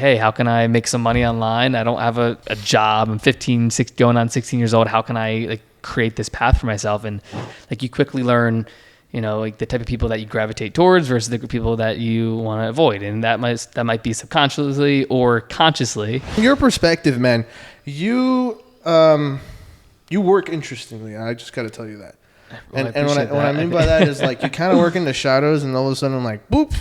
Hey, how can I make some money online? I don't have a job. I'm 15, going on 16 years old. How can I like create this path for myself? And like you quickly learn, like the type of people that you gravitate towards versus the people that you want to avoid. And that might be subconsciously or consciously. From your perspective, man, you work interestingly. I just got to tell you that. Well, and what I mean by that is like you kind of work in the shadows, and all of a sudden, like boop,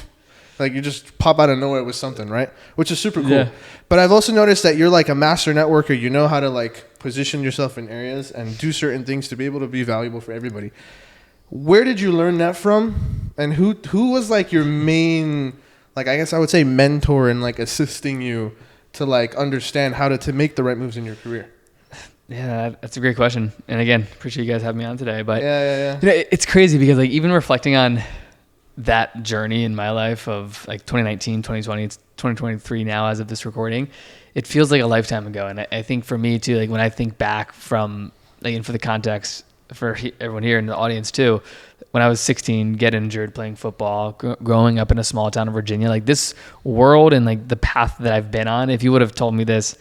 like you just pop out of nowhere with something, right? Which is super cool. Yeah. But I've also noticed that you're like a master networker. You know how to like position yourself in areas and do certain things to be able to be valuable for everybody. Where did you learn that from? And who was like your main, like I guess I would say mentor in like assisting you to like understand how to make the right moves in your career? Yeah, that's a great question. And again, appreciate you guys having me on today. But yeah. It's crazy because like even reflecting on that journey in my life of like 2019, 2020, it's 2023 now as of this recording, it feels like a lifetime ago. And I think for me too, like when I think back from like, and for the context for everyone here in the audience too, when I was 16, get injured playing football, growing up in a small town of Virginia, like this world and like the path that I've been on, if you would have told me this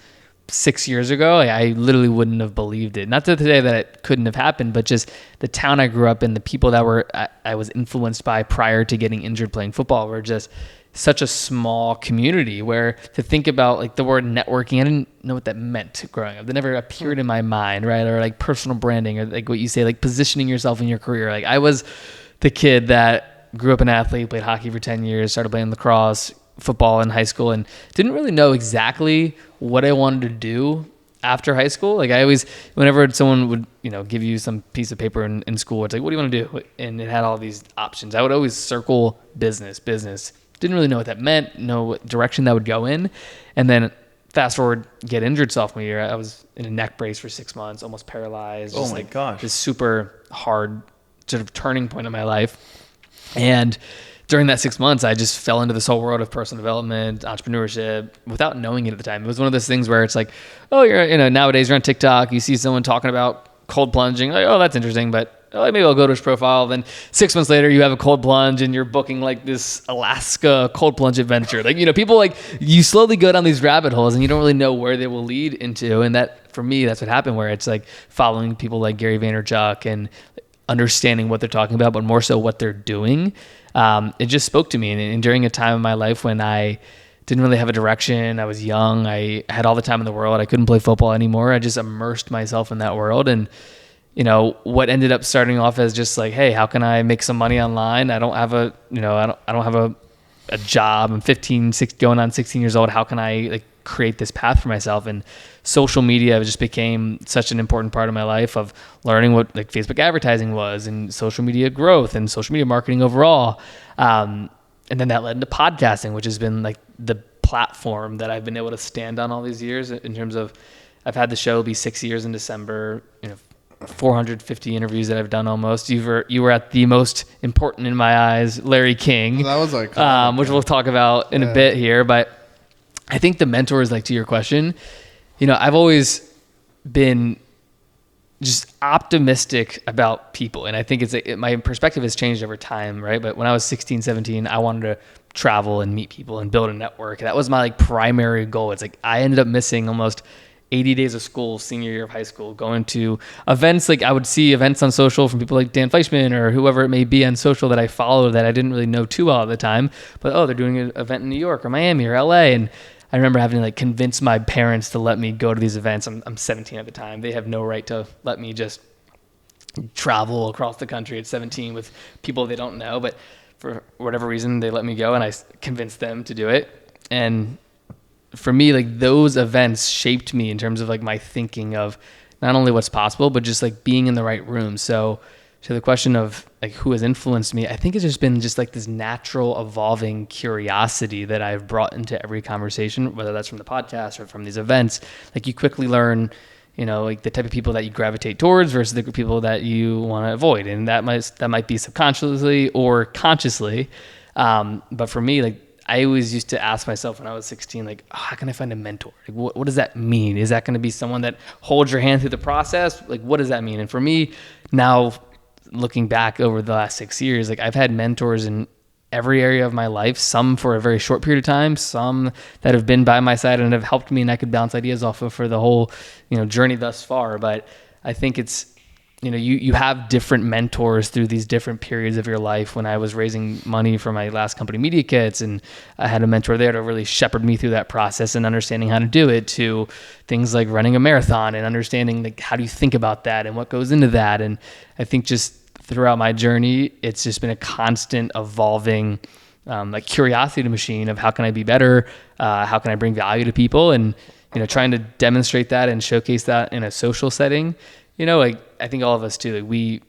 6 years ago, I literally wouldn't have believed it. Not to say that it couldn't have happened, but just the town I grew up in, the people that I was influenced by prior to getting injured playing football were just such a small community where to think about like the word networking, I didn't know what that meant growing up. That never appeared in my mind, right? Or like personal branding or like what you say, like positioning yourself in your career. Like I was the kid that grew up an athlete, played hockey for 10 years, started playing lacrosse, football in high school, and didn't really know exactly what I wanted to do after high school. Like I always, whenever someone would, give you some piece of paper in school, it's like, what do you want to do? And it had all these options. I would always circle business. Didn't really know what that meant, know what direction that would go in. And then fast forward, get injured sophomore year. I was in a neck brace for 6 months, almost paralyzed. Oh my gosh. This super hard sort of turning point in my life. And during that 6 months, I just fell into this whole world of personal development, entrepreneurship, without knowing it at the time. It was one of those things where it's like, oh, nowadays you're on TikTok, you see someone talking about cold plunging, like, oh, that's interesting, but maybe I'll go to his profile. Then 6 months later, you have a cold plunge and you're booking like this Alaska cold plunge adventure. Like, people like you slowly go down these rabbit holes and you don't really know where they will lead into. And that, for me, that's what happened, where it's like following people like Gary Vaynerchuk and understanding what they're talking about, but more so what they're doing. It just spoke to me. And during a time in my life when I didn't really have a direction, I was young, I had all the time in the world, I couldn't play football anymore. I just immersed myself in that world. And, what ended up starting off as just like, hey, how can I make some money online? I don't have a job. I'm 15, going on 16 years old. How can I like create this path for myself? And social media just became such an important part of my life of learning what like Facebook advertising was and social media growth and social media marketing overall. And then that led into podcasting, which has been like the platform that I've been able to stand on all these years in terms of, I've had the show be 6 years in December, 450 interviews that I've done almost. You were at the most important in my eyes, Larry King. That was like, which we'll talk about in a bit here. But I think the mentors, like to your question, I've always been just optimistic about people. And I think my perspective has changed over time, right? But when I was 16, 17, I wanted to travel and meet people and build a network. That was my like primary goal. It's like I ended up missing almost 80 days of school, senior year of high school, going to events. Like I would see events on social from people like Dan Fleischman or whoever it may be on social that I followed that I didn't really know too well at the time. But, they're doing an event in New York or Miami or LA. And I remember having to like convince my parents to let me go to these events. I'm 17 at the time. They have no right to let me just travel across the country at 17 with people they don't know. But for whatever reason, they let me go and I convinced them to do it. And for me, like those events shaped me in terms of like my thinking of not only what's possible, but just like being in the right room. So to the question of like who has influenced me, I think it's just been just like this natural evolving curiosity that I've brought into every conversation, whether that's from the podcast or from these events. Like you quickly learn, like the type of people that you gravitate towards versus the people that you want to avoid. And that might be subconsciously or consciously. But for me, like I always used to ask myself when I was 16, like, how can I find a mentor? Like, what does that mean? Is that going to be someone that holds your hand through the process? Like, what does that mean? And for me now, looking back over the last 6 years, like I've had mentors in every area of my life, some for a very short period of time, some that have been by my side and have helped me and I could bounce ideas off of for the whole, journey thus far. But I think it's, you have different mentors through these different periods of your life. When I was raising money for my last company, Media Kits, and I had a mentor there to really shepherd me through that process and understanding how to do it, to things like running a marathon and understanding like how do you think about that and what goes into that. And I think just throughout my journey, it's just been a constant evolving curiosity machine of how can I be better, how can I bring value to people, and trying to demonstrate that and showcase that in a social setting. I think all of us too, like we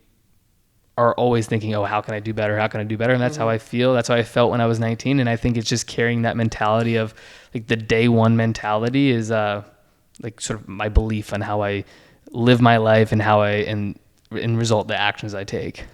are always thinking, oh, how can I do better? How can I do better? And that's how I feel. That's how I felt when I was 19. And I think it's just carrying that mentality of like the day one mentality is like sort of my belief on how I live my life and how and result the actions I take.